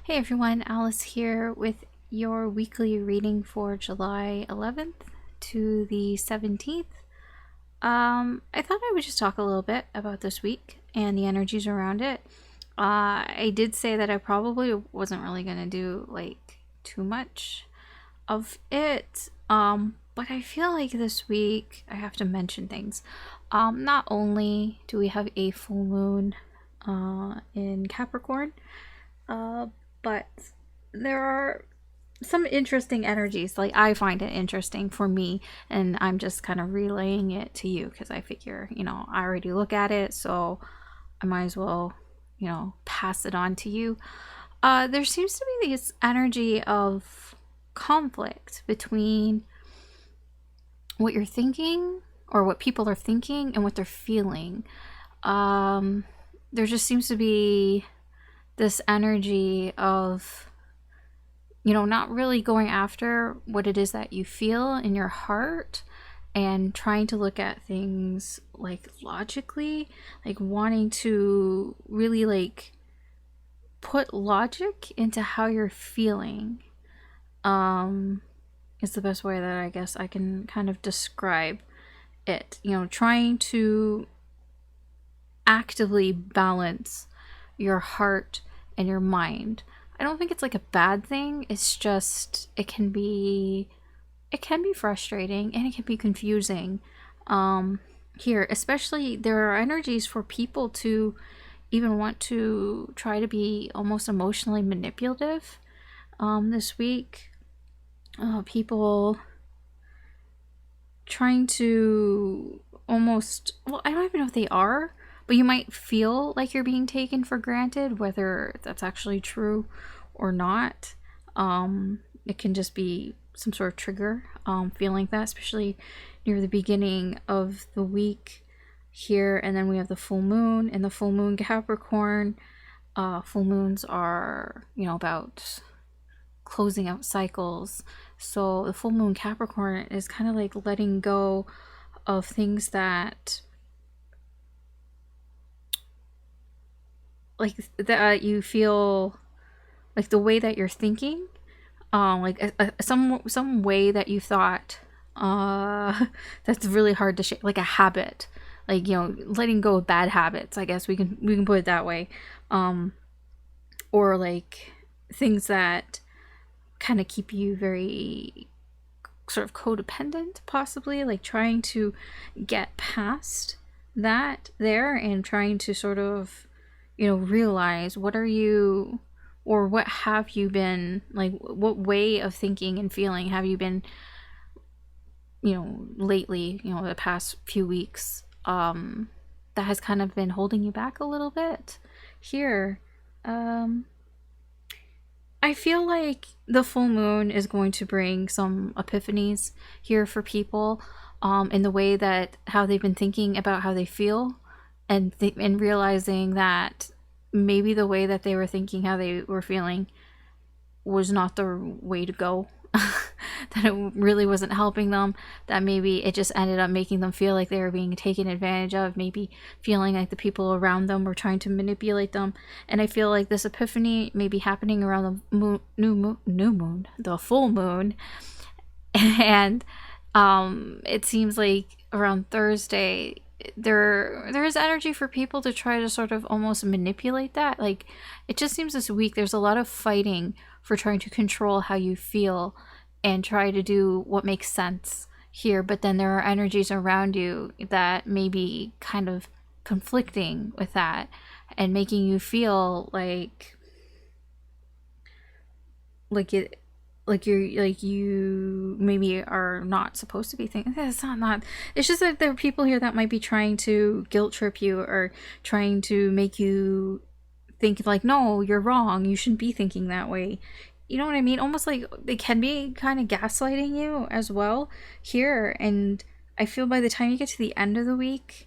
Hey everyone, Alice here with your weekly reading for July 11th to the 17th. I thought I would just talk a little bit about this week and the energies around it. I did say that I probably wasn't really going to do like too much of it, but I feel like this week I have to mention things. Not only do we have a full moon in Capricorn, uh, but there are some interesting energies. Like, I find it interesting for me, and I'm just kind of relaying it to you because I figure, I already look at it, so I might as well, pass it on to you. There seems to be this energy of conflict between what you're thinking or what people are thinking and what they're feeling. There just seems to be this energy of, not really going after what it is that you feel in your heart and trying to look at things like logically, like wanting to really like put logic into how you're feeling, is the best way that I guess I can kind of describe it. Trying to actively balance your heart and your mind. I don't think it's like a bad thing. It's just it can be frustrating and it can be confusing. Here, especially there are energies for people to even want to try to be almost emotionally manipulative. This week, people trying to almost, well, I don't even know if they are, but you might feel like you're being taken for granted, whether that's actually true or not. It can just be some sort of trigger, feeling that, especially near the beginning of the week here. And then we have the full moon and the full moon Capricorn. Full moons are, about closing out cycles. So the full moon Capricorn is kind of like letting go of things that you feel like the way that you're thinking, like some way that you thought, that's really hard to shake, like a habit, like letting go of bad habits, I guess we can put it that way, or like things that kind of keep you very sort of codependent, possibly, like trying to get past that there and trying to sort of realize what are you, or what have you been, like what way of thinking and feeling have you been lately, the past few weeks, that has kind of been holding you back a little bit here. I feel like the full moon is going to bring some epiphanies here for people, in the way that how they've been thinking about how they feel, and and realizing that maybe the way that they were thinking how they were feeling was not the way to go. That it really wasn't helping them, that maybe it just ended up making them feel like they were being taken advantage of, maybe feeling like the people around them were trying to manipulate them. And I feel like this epiphany may be happening around the new moon, the full moon. And it seems like around Thursday there is energy for people to try to sort of almost manipulate that. Like, it just seems this week there's a lot of fighting for trying to control how you feel and try to do what makes sense here, but then there are energies around you that may be kind of conflicting with that and making you feel like it, like you maybe are not supposed to be thinking. It's just that there are people here that might be trying to guilt trip you or trying to make you think like, no, you're wrong, you shouldn't be thinking that way. You know what I mean? Almost like they can be kind of gaslighting you as well here. And I feel by the time you get to the end of the week,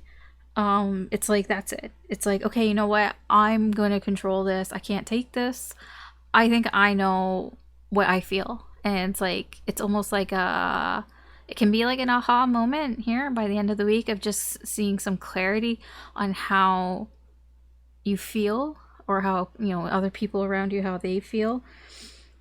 it's like, that's it. It's like, okay, you know what? I'm going to control this. I can't take this. I think I know what I feel. And it's like, it's almost like it can be like an aha moment here by the end of the week of just seeing some clarity on how you feel or how, you know, other people around you, how they feel.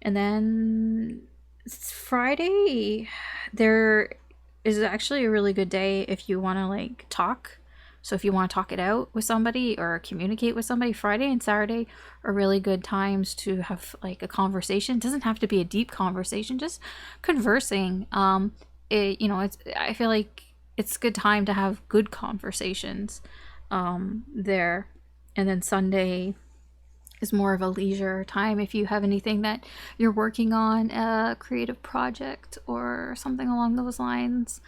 And then Friday, there is actually a really good day if you want to like talk. So if you want to talk it out with somebody or communicate with somebody, Friday and Saturday are really good times to have like a conversation. It doesn't have to be a deep conversation, just conversing. You know, I feel like it's a good time to have good conversations there. And then Sunday is more of a leisure time if you have anything that you're working on, a creative project or something along those lines,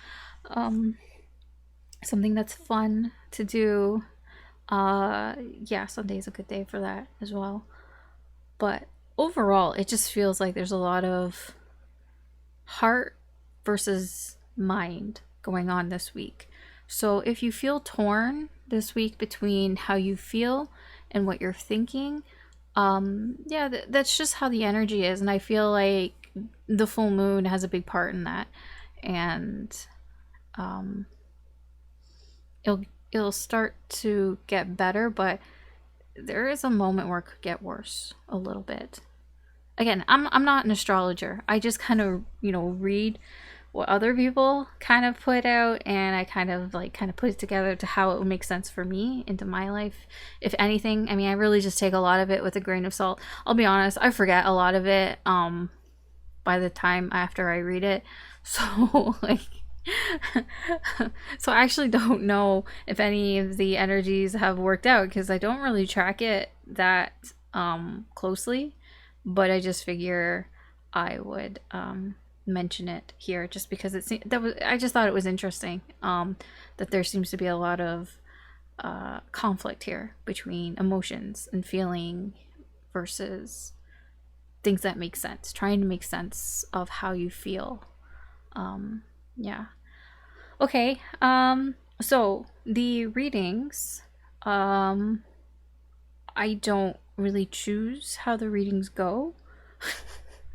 something that's fun to do. Yeah, Sunday is a good day for that as well. But overall, it just feels like there's a lot of heart versus mind going on this week. So if you feel torn this week between how you feel and what you're thinking, yeah, that's just how the energy is. And I feel like the full moon has a big part in that. And it'll start to get better, but there is a moment where it could get worse a little bit. Again, I'm not an astrologer. I just kind of, you know, read what other people kind of put out, and I kind of put it together to how it would make sense for me into my life. If anything, I mean, I really just take a lot of it with a grain of salt. I'll be honest, I forget a lot of it by the time after I read it. So like so I actually don't know if any of the energies have worked out because I don't really track it that closely, but I just figure I would mention it here just because I just thought it was interesting that there seems to be a lot of conflict here between emotions and feeling versus things that make sense, trying to make sense of how you feel. Yeah. Okay, so the readings, I don't really choose how the readings go.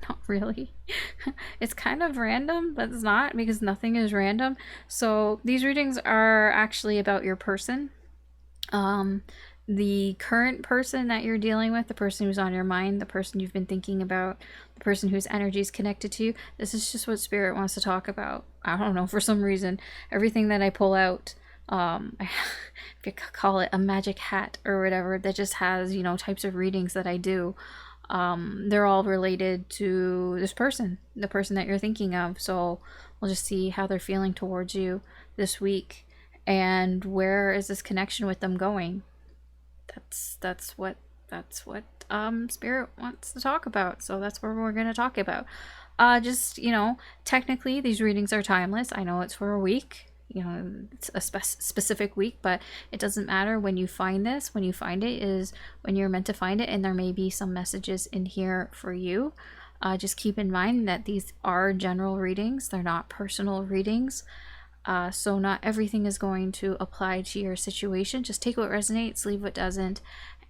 Not really. It's kind of random, but it's not because nothing is random. So these readings are actually about your person. The current person that you're dealing with, the person who's on your mind, the person you've been thinking about, the person whose energy is connected to you. This is just what Spirit wants to talk about. I don't know, for some reason, everything that I pull out, if you call it a magic hat or whatever, that just has, you know, types of readings that I do. They're all related to this person, the person that you're thinking of. So we'll just see how they're feeling towards you this week and where is this connection with them going. That's what Spirit wants to talk about. So that's what we're going to talk about. Just, you know, technically these readings are timeless. I know it's for a week. You know, it's a specific week, but it doesn't matter when you find this. When you find it is when you're meant to find it, and there may be some messages in here for you. Just keep in mind that these are general readings. They're not personal readings. So not everything is going to apply to your situation. Just take what resonates, leave what doesn't,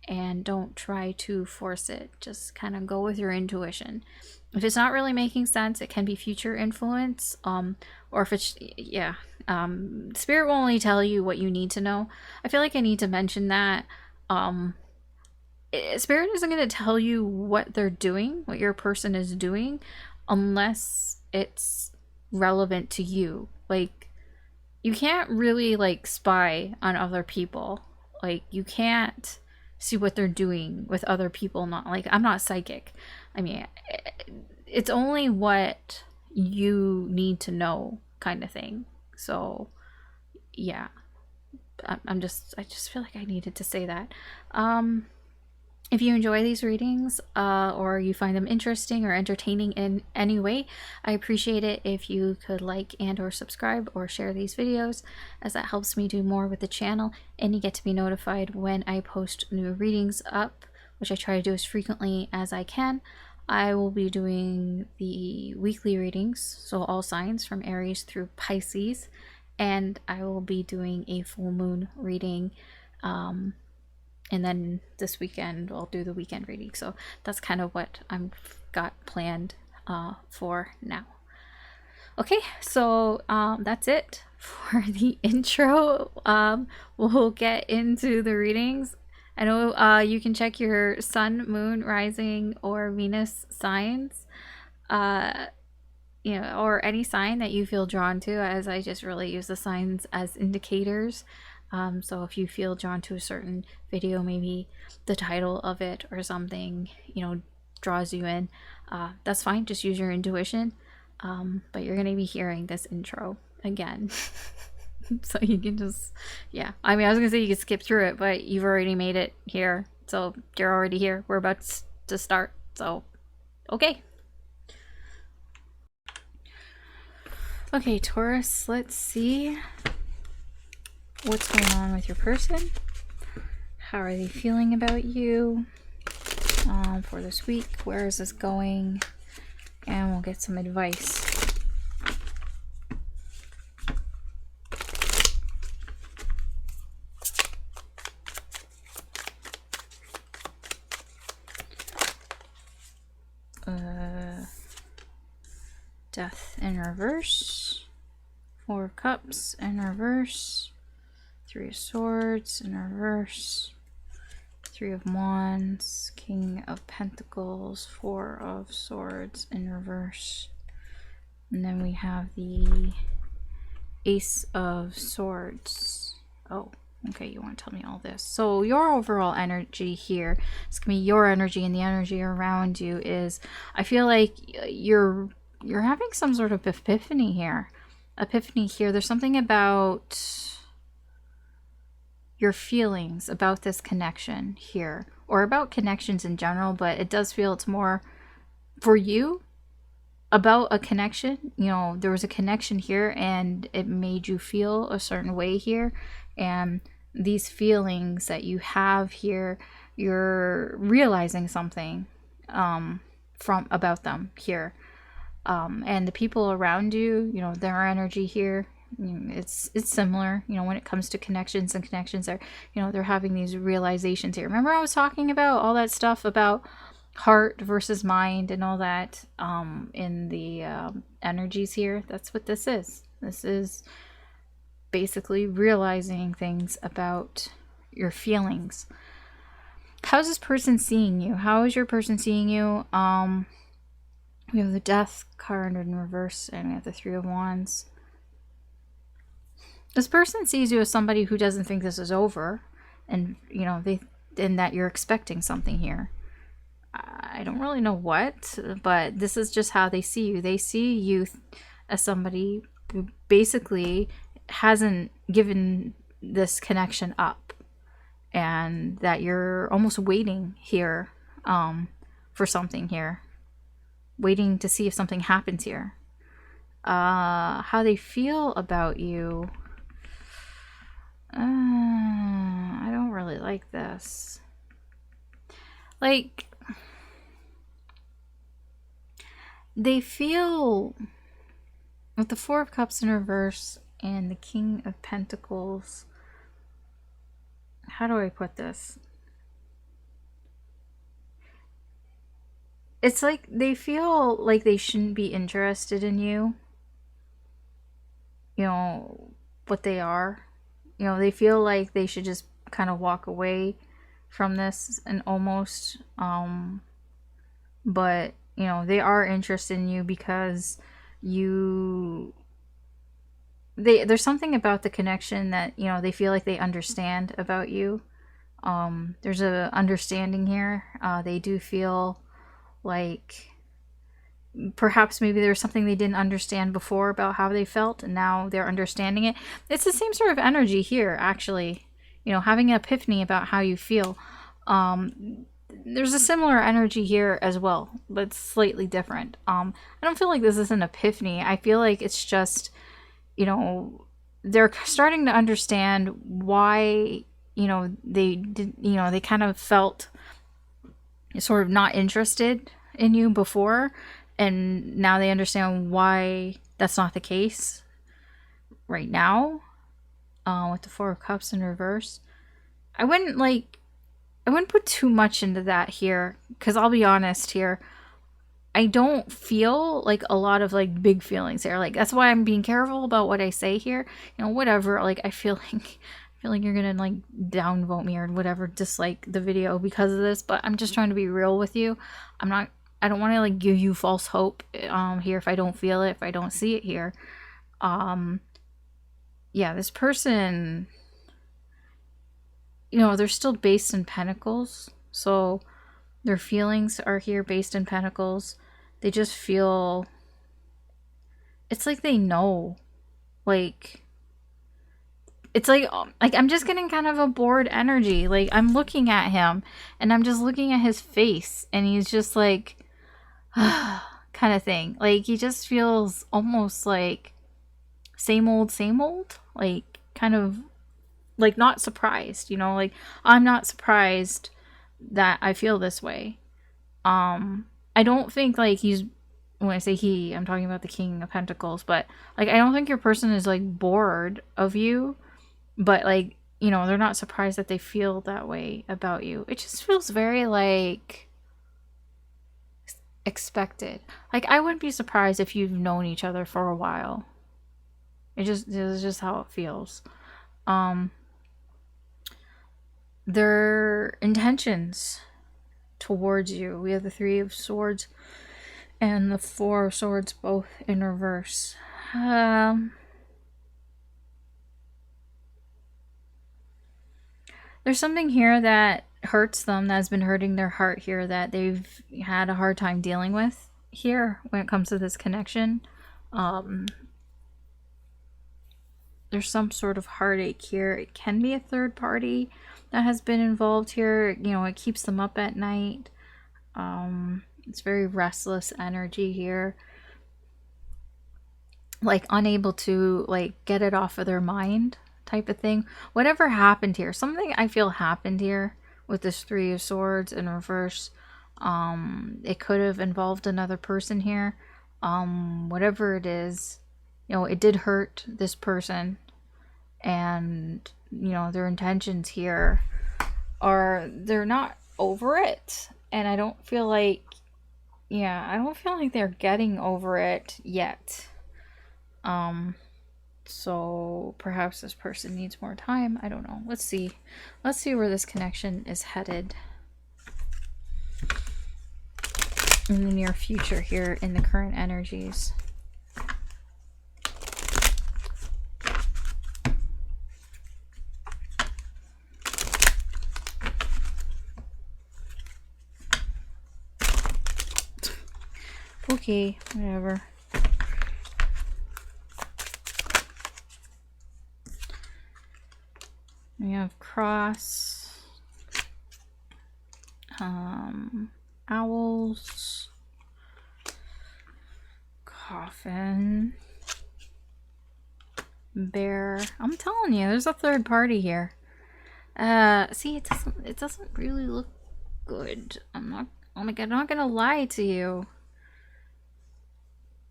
and don't try to force it. Just kind of go with your intuition. If it's not really making sense, it can be future influence, or if it's, yeah, Spirit will only tell you what you need to know. I feel like I need to mention that. Spirit isn't going to tell you what they're doing, what your person is doing, unless it's relevant to you. Like, you can't really like spy on other people. Like, you can't see what they're doing with other people. Not like, I'm not psychic. I mean, it's only what you need to know kind of thing. So yeah, I just feel like I needed to say that. If you enjoy these readings, or you find them interesting or entertaining in any way, I appreciate it if you could like and or subscribe or share these videos, as that helps me do more with the channel, and you get to be notified when I post new readings up, which I try to do as frequently as I can. I will be doing the weekly readings, so all signs from Aries through Pisces, and I will be doing a full moon reading, and then this weekend I'll do the weekend reading. So that's kind of what I've got planned for now. Okay, so that's it for the intro. We'll get into the readings. I know you can check your sun, moon, rising, or Venus signs, you know, or any sign that you feel drawn to, as I just really use the signs as indicators. So if you feel drawn to a certain video, maybe the title of it or something, you know, draws you in, that's fine. Just use your intuition. But you're going to be hearing this intro again. So you can just, yeah. I mean, I was going to say you could skip through it, but you've already made it here. So you're already here. We're about to start. So, okay. Okay, Taurus, let's see what's going on with your person. How are they feeling about you for this week? Where is this going? And we'll get some advice. Death in reverse. 4 of Cups in reverse. 3 of Swords in reverse. 3 of Wands. King of Pentacles. 4 of Swords in reverse. And then we have the Ace of Swords. Oh, okay, you want to tell me all this. So your overall energy here, it's going to be your energy, and the energy around you is, I feel like you're having some sort of epiphany here. There's something about your feelings about this connection here, or about connections in general, but it does feel it's more for you about a connection. You know, there was a connection here and it made you feel a certain way here, and these feelings that you have here, you're realizing something from about them here. And the people around you, you know, their energy here, it's similar, you know, when it comes to connections, and connections are, you know, they're having these realizations here. Remember I was talking about all that stuff about heart versus mind and all that in the energies here? That's what this is. This is basically realizing things about your feelings. How's this person seeing you? How is your person seeing you? We have the Death card in reverse, and we have the 3 of Wands. This person sees you as somebody who doesn't think this is over, and you know, and that you're expecting something here. I don't really know what, but this is just how they see you. They see you as somebody who basically hasn't given this connection up, and that you're almost waiting here for something here. Waiting to see if something happens here. How they feel about you. I don't really like this. Like, they feel with the 4 of Cups in reverse and the King of Pentacles. How do I put this? It's like they feel like they shouldn't be interested in you. You know, what they are. You know, they feel like they should just kind of walk away from this and almost. But, you know, they are interested in you because there's something about the connection that, you know, they feel like they understand about you. There's a understanding here. They do feel like perhaps maybe there's something they didn't understand before about how they felt, and now they're understanding it. It's the same sort of energy here, actually. You know, having an epiphany about how you feel. There's a similar energy here as well, but slightly different. I don't feel like this is an epiphany. I feel like it's just, you know, they're starting to understand why, you know, they did, you know, they kind of felt sort of not interested in you before, and now they understand why that's not the case right now. With the 4 of Cups in reverse, I wouldn't put too much into that here, because I'll be honest here, I don't feel like a lot of like big feelings there. Like, that's why I'm being careful about what I say here. You know, whatever, like I feel like feel like you're gonna like downvote me or whatever, dislike the video because of this, but I'm just trying to be real with you. I don't want to like give you false hope here if I don't feel it, if I don't see it here. Yeah, this person, you know, they're still based in Pentacles, so their feelings are here based in Pentacles. They just feel, it's like they know, like, it's like I'm just getting kind of a bored energy. Like, I'm looking at him and I'm just looking at his face and he's just like, kind of thing. Like, he just feels almost like same old, like kind of like not surprised, you know, like I'm not surprised that I feel this way. I don't think like he's, when I say he, I'm talking about the King of Pentacles, but like I don't think your person is like bored of you, but like, you know, they're not surprised that they feel that way about you. It just feels very like expected. Like, I wouldn't be surprised if you've known each other for a while. This is just how it feels. Their intentions towards you. We have the Three of Swords and the Four of Swords both in reverse. There's something here that hurts them, that's been hurting their heart here, that they've had a hard time dealing with here when it comes to this connection. There's some sort of heartache here. It can be a third party that has been involved here. You know, it keeps them up at night. It's very restless energy here. Like, unable to, like, get it off of their mind type of thing. Whatever happened here, something I feel happened here with this Three of Swords in reverse. It could have involved another person here. Whatever it is, you know, it did hurt this person, and you know, their intentions here are, they're not over it, and I don't feel like, yeah, I don't feel like they're getting over it yet. So perhaps this person needs more time. I don't know. Let's see where this connection is headed in the near future here in the current energies. Okay, whatever. We have cross, owls, coffin, bear. I'm telling you, there's a third party here. See, it doesn't really look good. I'm not gonna lie to you.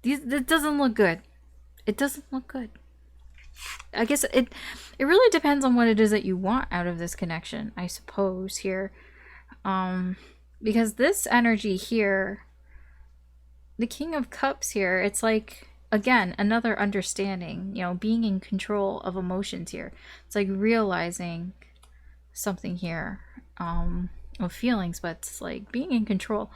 It doesn't look good. It doesn't look good. I guess it really depends on what it is that you want out of this connection, I suppose, here. Because this energy here, the King of Cups here, it's like, again, another understanding, you know, being in control of emotions here. It's like realizing something here, of feelings, but it's like being in control.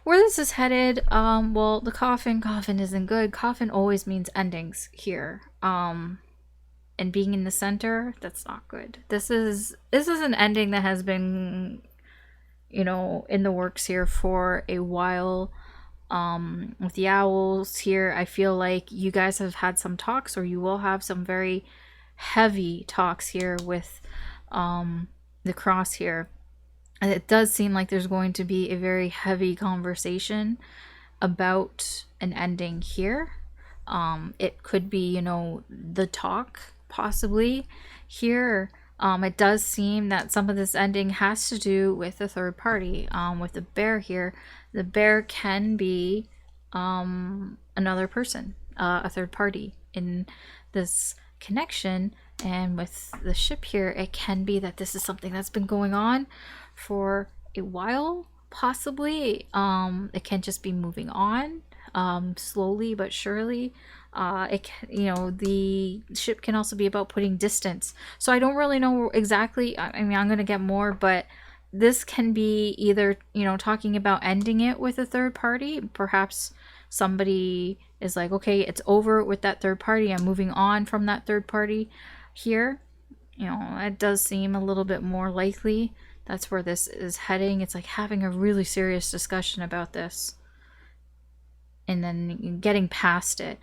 Where this is headed, well, the coffin isn't good. Coffin always means endings here. And being in the center, that's not good. This is an ending that has been, you know, in the works here for a while. With the owls here, I feel like you guys have had some talks, or you will have some very heavy talks here with the cross here. And it does seem like there's going to be a very heavy conversation about an ending here. It could be, you know, the talk possibly here. It does seem that some of this ending has to do with a third party. With the bear here, the bear can be another person, a third party in this connection. And with the ship here, it can be that this is something that's been going on for a while, possibly. It can just be moving on. slowly but surely. The ship can also be about putting distance. So I don't really know exactly. I mean, I'm going to get more, but this can be either, talking about ending it with a third party. Perhaps somebody is like, okay, it's over with that third party. I'm moving on from that third party here. It does seem a little bit more likely. That's where this is heading. It's like having a really serious discussion about this and then getting past it.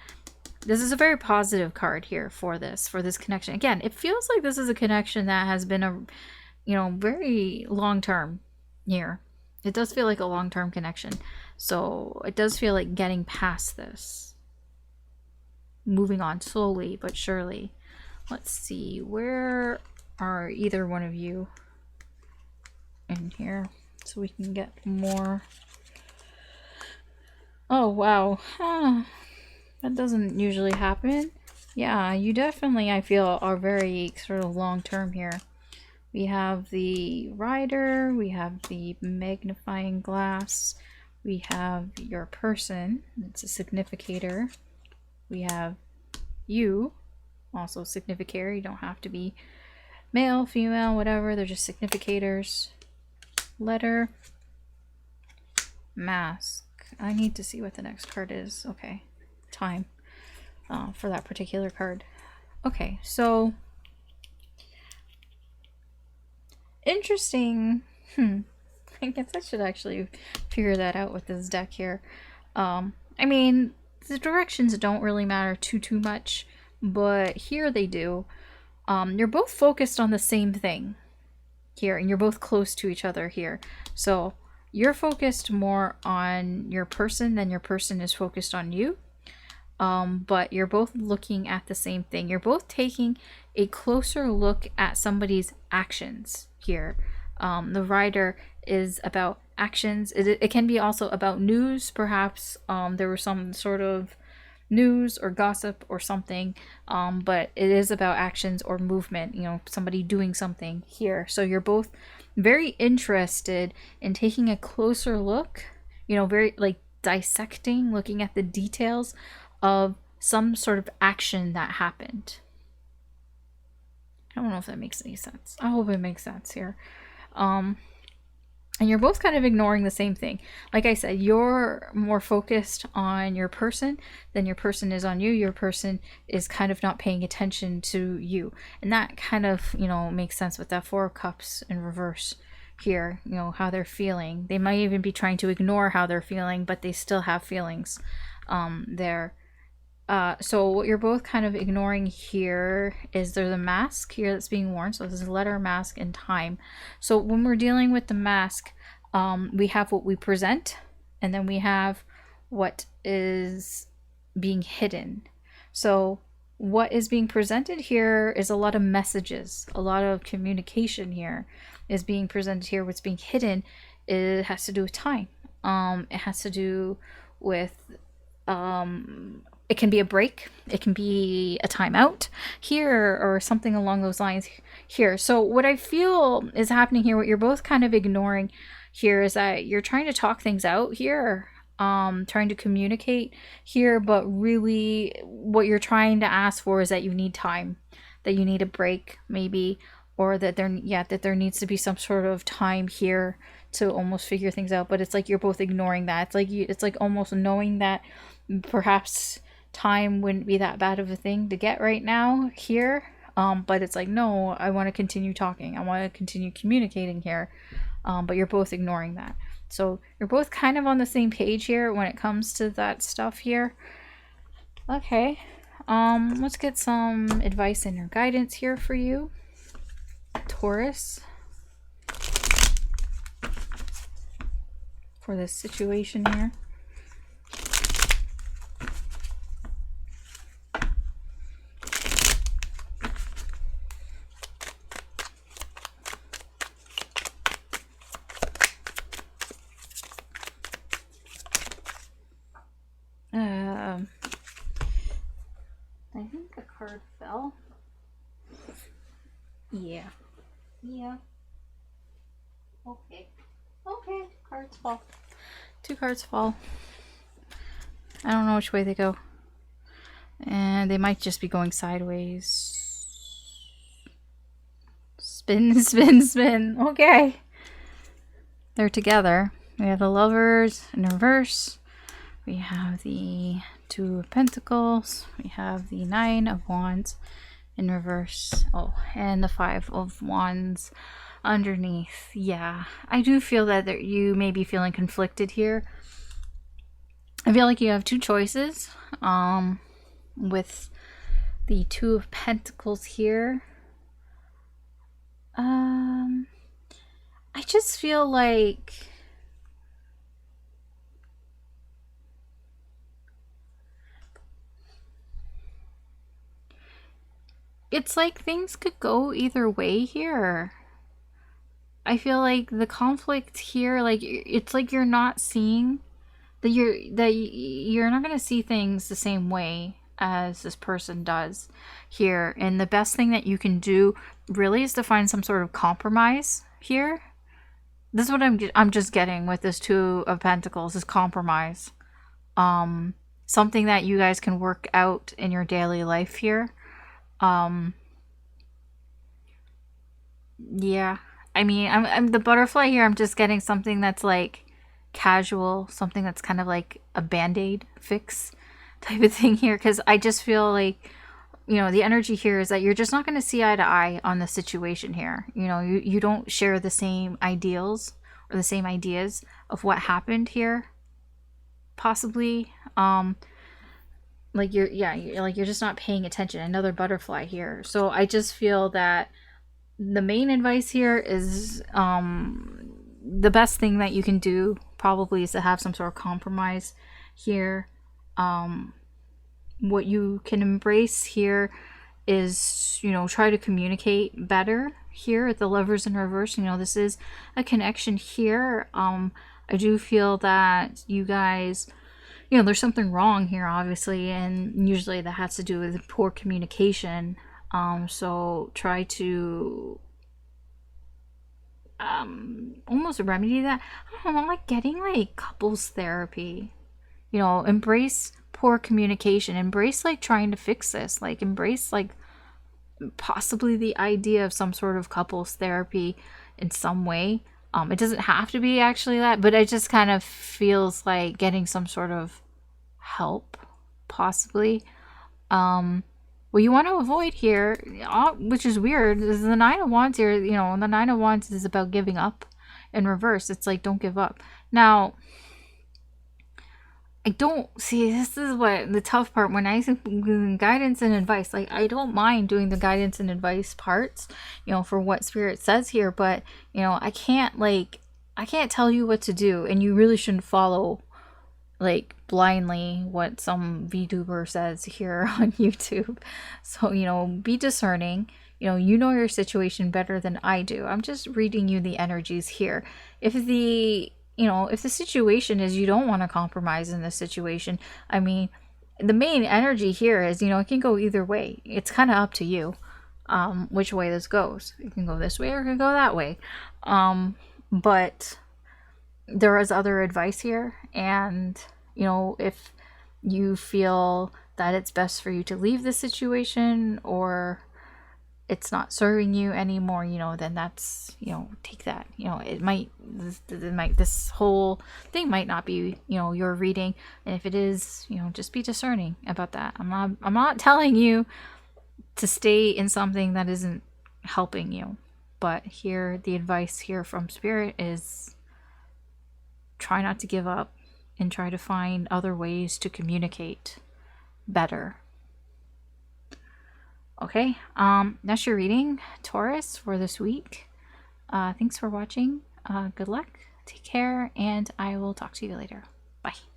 This is a very positive card here for this connection. Again, it feels like this is a connection that has been a, very long-term here. It does feel like a long-term connection. So it does feel like getting past this. Moving on slowly but surely. Let's see, where are either one of you in here so we can get more. Oh, wow. That doesn't usually happen. Yeah, you definitely, I feel, are very sort of long-term here. We have the rider, we have the magnifying glass, we have your person, it's a significator. We have you, also significator. You don't have to be male, female, whatever, they're just significators. Letter, mask. I need to see what the next card is. Okay, time for that particular card. Okay, so interesting. I guess I should actually figure that out with this deck here. I mean, the directions don't really matter too much, but here they do. You're both focused on the same thing here, and you're both close to each other here. So you're focused more on your person than your person is focused on you. But you're both looking at the same thing. You're both taking a closer look at somebody's actions here. The rider is about actions. It can be also about news, perhaps. There was some sort of news or gossip or something, but it is about actions or movement, somebody doing something here. So you're both very interested in taking a closer look, very like dissecting, looking at the details of some sort of action that happened. I don't know if that makes any sense. I hope it makes sense here. And you're both kind of ignoring the same thing. Like I said, you're more focused on your person than your person is on you. Your person is kind of not paying attention to you. And that kind of, makes sense with that Four of Cups in reverse here, how they're feeling. They might even be trying to ignore how they're feeling, but they still have feelings there. So what you're both kind of ignoring here is there's a mask here that's being worn. So this is letter, mask, and time. So when we're dealing with the mask, we have what we present, and then we have what is being hidden. So what is being presented here is a lot of messages, a lot of communication here is being presented here. What's being hidden, it has to do with time. It has to do with it can be a break, it can be a timeout here, or something along those lines here. So what I feel is happening here, what you're both kind of ignoring here, is that you're trying to talk things out here, trying to communicate here, but really what you're trying to ask for is that you need time, that you need a break maybe, or that there needs to be some sort of time here to almost figure things out. But it's like you're both ignoring that. It's like almost knowing that perhaps time wouldn't be that bad of a thing to get right now here, but it's like, no, I want to continue talking, I want to continue communicating here, but you're both ignoring that. So you're both kind of on the same page here when it comes to that stuff here. Okay, let's get some advice and or guidance here for you, Taurus, for this situation here. I think a card fell. Yeah. Okay. Cards fall. 2 cards fall. I don't know which way they go. And they might just be going sideways. Spin, spin, spin. Okay. They're together. We have the Lovers in reverse. We have the Two of Pentacles. We have the Nine of Wands in reverse. Oh, and the Five of Wands underneath. Yeah, I do feel that you may be feeling conflicted here. I feel like you have two choices. With the Two of Pentacles here. I just feel like it's like things could go either way here. I feel like the conflict here, like it's like you're not seeing that you're not going to see things the same way as this person does here. And the best thing that you can do really is to find some sort of compromise here. This is what I'm just getting with this Two of Pentacles is compromise. Something that you guys can work out in your daily life here. Yeah. I mean, I'm the butterfly here. I'm just getting something that's like casual, something that's kind of like a band-aid fix type of thing here, because I just feel like, you know, the energy here is that you're just not going to see eye to eye on the situation here. You know, you don't share the same ideals or the same ideas of what happened here, possibly. Like you're just not paying attention. Another butterfly here. So I just feel that the main advice here is the best thing that you can do probably is to have some sort of compromise here. What you can embrace here is, you know, try to communicate better here at the Lovers in reverse. You know, this is a connection here. I do feel that you guys, you know, there's something wrong here, obviously, and usually that has to do with poor communication. So try to almost remedy that. I don't know, I'm like getting like couples therapy. You know, embrace poor communication. Embrace like trying to fix this. Like embrace like possibly the idea of some sort of couples therapy in some way. It doesn't have to be actually that, but it just kind of feels like getting some sort of help, possibly. What you want to avoid here, which is weird, is the Nine of Wands here. You know, the Nine of Wands is about giving up in reverse. It's like, don't give up. Now, I don't see, this is what the tough part when I think guidance and advice. Like, I don't mind doing the guidance and advice parts, you know, for what Spirit says here, but, you know, I can't tell you what to do, and you really shouldn't follow like blindly what some VTuber says here on YouTube. So, you know, be discerning. You know your situation better than I do. I'm just reading you the energies here. If the situation is you don't want to compromise in this situation, I mean, the main energy here is, you know, it can go either way. It's kind of up to you which way this goes. It can go this way or it can go that way. But there is other advice here, and you know, if you feel that it's best for you to leave the situation or it's not serving you anymore, you know, then that's, you know, take that. You know, this whole thing might not be, you know, your reading, and if it is, you know, just be discerning about that. I'm not telling you to stay in something that isn't helping you, but here the advice here from Spirit is try not to give up and try to find other ways to communicate better. Okay, that's your reading, Taurus, for this week. Thanks for watching. Good luck, take care, and I will talk to you later. Bye.